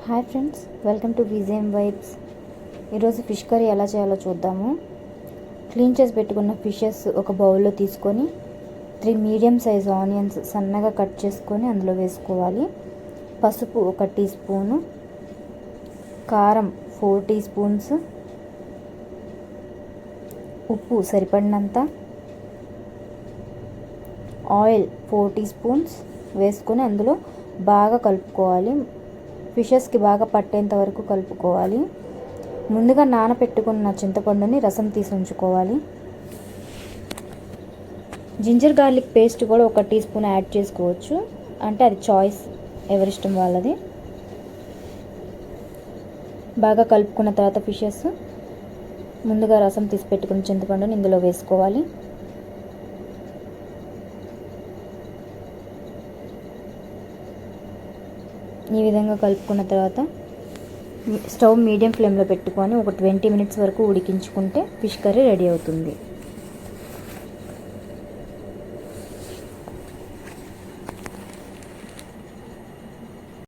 Hi friends, welcome to VJM vibes. ఈరోజు fish curry ఎలా చేయాలో చూద్దాము. క్లీన్ చేసి పెట్టుకున్న ఫిషెస్ ఒక బౌల్లో తీసుకొని 3 మీడియం సైజ్ ఆనియన్స్ సన్నగా కట్ చేసుకొని అందులో వేసుకోవాలి. పసుపు 1 టీ స్పూను, కారం 4 టీ స్పూన్స్, ఉప్పు సరిపడినంత, ఆయిల్ 4 టీ స్పూన్స్ వేసుకొని అందులో బాగా కలుపుకోవాలి. ఫిషెస్కి బాగా పట్టేంత వరకు కలుపుకోవాలి. ముందుగా నానబెట్టుకున్న చింతపండుని రసం తీసి ఉంచుకోవాలి. జింజర్ గార్లిక్ పేస్ట్ కూడా 1 టీ స్పూన్ యాడ్ చేసుకోవచ్చు, అంటే అది చాయిస్, ఎవరిష్టం వాళ్ళది. బాగా కలుపుకున్న తర్వాత ఫిషెస్ ముందుగా రసం తీసి పెట్టుకున్న చింతపండుని ఇందులో వేసుకోవాలి. ఈ విధంగా కలుపుకున్న తర్వాత స్టవ్ మీడియం ఫ్లేమ్లో పెట్టుకొని ఒక 20 మినిట్స్ వరకు ఉడికించుకుంటే ఫిష్ కర్రీ రెడీ అవుతుంది.